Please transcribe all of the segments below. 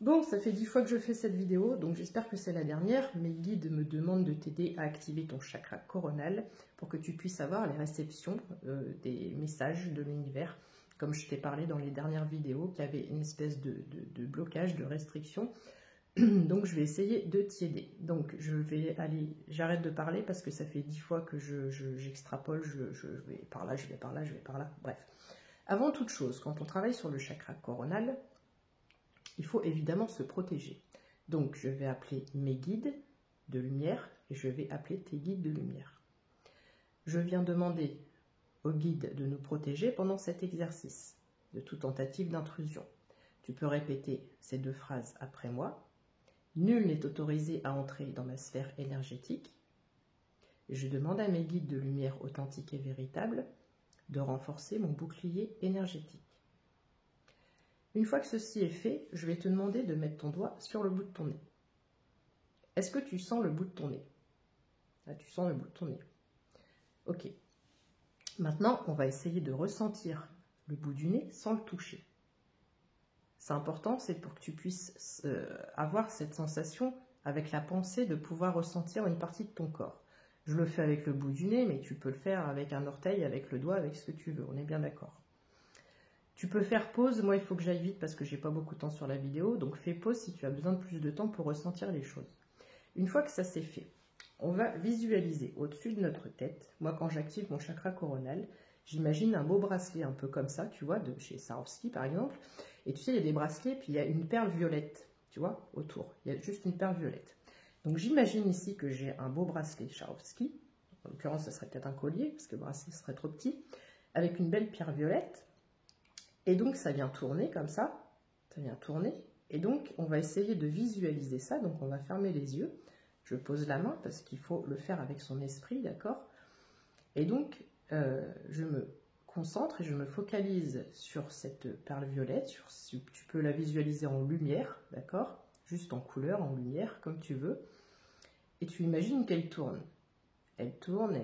Bon, ça fait 10 fois que je fais cette vidéo, donc j'espère que c'est la dernière. Mes guides me demandent de t'aider à activer ton chakra coronal pour que tu puisses avoir les réceptions des messages de l'univers. Comme je t'ai parlé dans les dernières vidéos, qu'il y avait une espèce de blocage, de restriction. Donc je vais essayer de t'y aider. Donc je vais aller, j'arrête de parler parce que ça fait 10 fois que j'extrapole, je vais par là, je vais par là, je vais par là, bref. Avant toute chose, quand on travaille sur le chakra coronal, il faut évidemment se protéger. Donc je vais appeler mes guides de lumière et je vais appeler tes guides de lumière. Je viens demander aux guides de nous protéger pendant cet exercice de toute tentative d'intrusion. Tu peux répéter ces deux phrases après moi. Nul n'est autorisé à entrer dans ma sphère énergétique. Et je demande à mes guides de lumière authentiques et véritables de renforcer mon bouclier énergétique. Une fois que ceci est fait, je vais te demander de mettre ton doigt sur le bout de ton nez. Est-ce que tu sens le bout de ton nez? Là, tu sens le bout de ton nez. Ok. Maintenant, on va essayer de ressentir le bout du nez sans le toucher. C'est important, c'est pour que tu puisses avoir cette sensation avec la pensée de pouvoir ressentir une partie de ton corps. Je le fais avec le bout du nez, mais tu peux le faire avec un orteil, avec le doigt, avec ce que tu veux. On est bien d'accord. Tu peux faire pause. Moi, il faut que j'aille vite parce que j'ai pas beaucoup de temps sur la vidéo. Donc, fais pause si tu as besoin de plus de temps pour ressentir les choses. Une fois que ça c'est fait, on va visualiser au-dessus de notre tête. Moi, quand j'active mon chakra coronal, j'imagine un beau bracelet un peu comme ça, tu vois, de chez Swarovski par exemple. Et tu sais, il y a des bracelets, puis il y a une perle violette, tu vois, autour. Il y a juste une perle violette. Donc, j'imagine ici que j'ai un beau bracelet Swarovski. En l'occurrence, ça serait peut-être un collier, parce que le bracelet serait trop petit, avec une belle pierre violette. Et donc, ça vient tourner comme ça. Ça vient tourner. Et donc, on va essayer de visualiser ça. Donc, on va fermer les yeux. Je pose la main parce qu'il faut le faire avec son esprit, d'accord? Et donc, je me concentre et je me focalise sur cette perle violette. Tu peux la visualiser en lumière, d'accord? Juste en couleur, en lumière, comme tu veux. Et tu imagines qu'elle tourne. Elle tourne,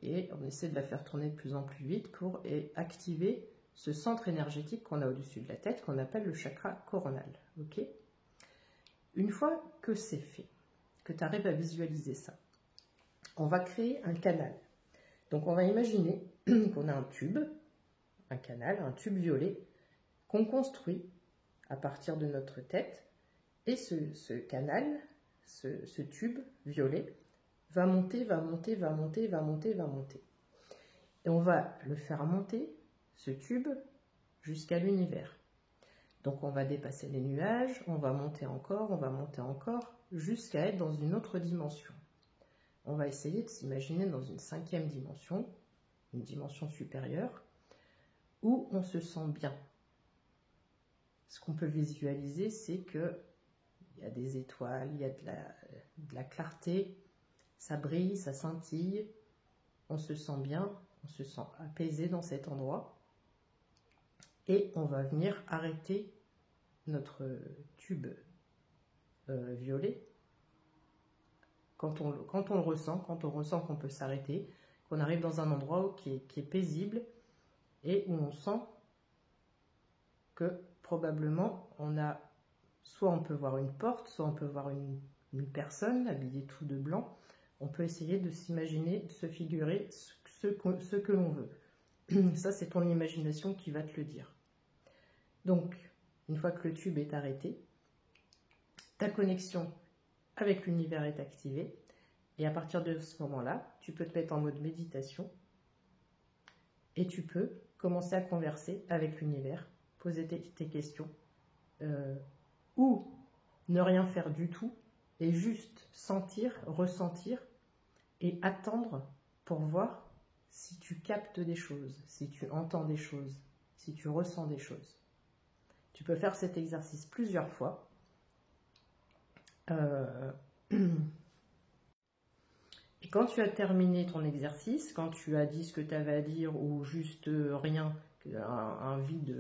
et on essaie de la faire tourner de plus en plus vite pour activer ce centre énergétique qu'on a au-dessus de la tête, qu'on appelle le chakra coronal. Ok? Une fois que c'est fait, que tu arrives à visualiser ça, on va créer un canal. Donc on va imaginer qu'on a un tube, un canal, un tube violet, qu'on construit à partir de notre tête, et ce canal, ce tube violet, va monter, va monter, va monter, va monter, va monter. Et on va le faire monter, ce tube, jusqu'à l'univers. Donc on va dépasser les nuages, on va monter encore, jusqu'à être dans une autre dimension. On va essayer de s'imaginer dans une 5e dimension, une dimension supérieure, où on se sent bien. Ce qu'on peut visualiser, c'est qu'il y a des étoiles, il y a de la clarté, ça brille, ça scintille, on se sent bien, on se sent apaisé dans cet endroit. Et on va venir arrêter notre tube violet. Quand on le ressent, quand on ressent qu'on peut s'arrêter, qu'on arrive dans un endroit qui est paisible et où on sent que probablement soit on peut voir une porte, soit on peut voir une personne habillée tout de blanc. On peut essayer de s'imaginer, de se figurer ce que l'on veut. Ça, c'est ton imagination qui va te le dire. Donc, une fois que le tube est arrêté, ta connexion avec l'univers est activée. Et à partir de ce moment-là, tu peux te mettre en mode méditation et tu peux commencer à converser avec l'univers, poser tes questions ou ne rien faire du tout et juste sentir, ressentir et attendre pour voir si tu captes des choses, si tu entends des choses, si tu ressens des choses. Tu peux faire cet exercice plusieurs fois. Et quand tu as terminé ton exercice, quand tu as dit ce que tu avais à dire ou juste rien, un vide,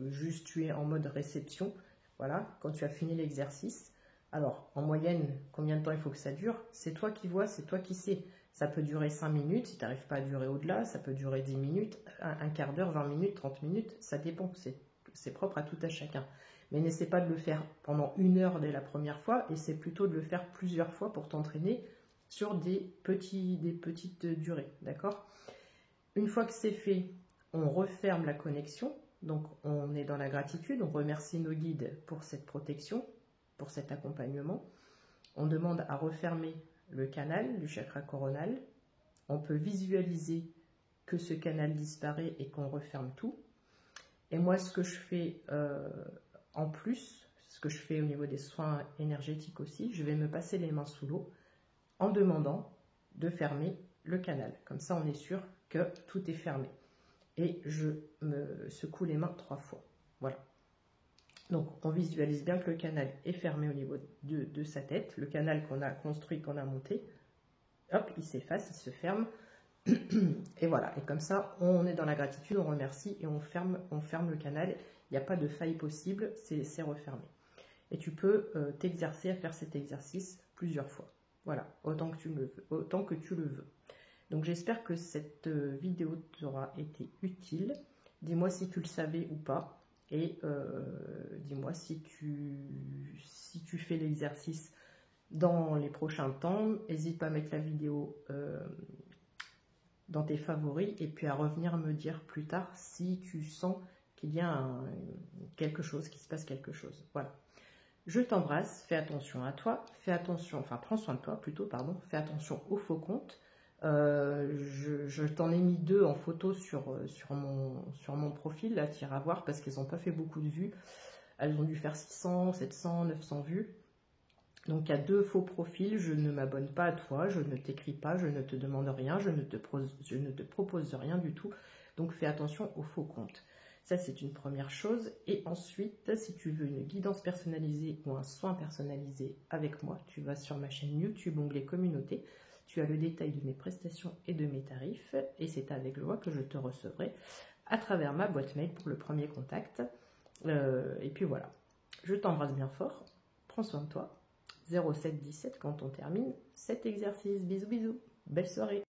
juste tu es en mode réception, voilà, quand tu as fini l'exercice, alors en moyenne, combien de temps il faut que ça dure? C'est toi qui vois, c'est toi qui sais. Ça peut durer 5 minutes, si tu n'arrives pas à durer au-delà, ça peut durer 10 minutes, un quart d'heure, 20 minutes, 30 minutes, ça dépend. c'est propre à tout à chacun. Mais n'essaie pas de le faire pendant 1 heure dès la première fois, et c'est plutôt de le faire plusieurs fois pour t'entraîner sur des petites durées, d'accord? Une fois que c'est fait, on referme la connexion, donc on est dans la gratitude, on remercie nos guides pour cette protection, pour cet accompagnement. On demande à refermer le canal du chakra coronal. On peut visualiser que ce canal disparaît et qu'on referme tout. Et moi, ce que je fais en plus, ce que je fais au niveau des soins énergétiques aussi, je vais me passer les mains sous l'eau en demandant de fermer le canal. Comme ça, on est sûr que tout est fermé. Et je me secoue les mains 3 fois. Voilà. Donc, on visualise bien que le canal est fermé au niveau de sa tête. Le canal qu'on a construit, qu'on a monté, hop, il s'efface, il se ferme. Et voilà. Et comme ça, on est dans la gratitude, on remercie et on ferme le canal. Il n'y a pas de faille possible, c'est refermé. Et tu peux t'exercer à faire cet exercice plusieurs fois. Voilà, autant que tu le veux. Donc j'espère que cette vidéo t'aura été utile. Dis-moi si tu le savais ou pas. Et dis-moi si tu fais l'exercice dans les prochains temps. N'hésite pas à mettre la vidéo dans tes favoris et puis à revenir me dire plus tard si tu sens qu'il y a quelque chose, qu'il se passe quelque chose. Voilà. Je t'embrasse, fais attention à toi, prends soin de toi plutôt, pardon, fais attention aux faux comptes. Je t'en ai mis 2 en photo sur mon profil, là, tu iras voir, parce qu'elles n'ont pas fait beaucoup de vues. Elles ont dû faire 600, 700, 900 vues. Donc il y a 2 faux profils, je ne m'abonne pas à toi, je ne t'écris pas, je ne te demande rien, je ne te propose rien du tout. Donc fais attention aux faux comptes. Ça, c'est une première chose. Et ensuite, si tu veux une guidance personnalisée ou un soin personnalisé avec moi, tu vas sur ma chaîne YouTube, onglet communauté. Tu as le détail de mes prestations et de mes tarifs. Et c'est avec joie que je te recevrai à travers ma boîte mail pour le premier contact. Et puis voilà. Je t'embrasse bien fort. Prends soin de toi. 07 17 quand on termine cet exercice. Bisous, bisous. Belle soirée.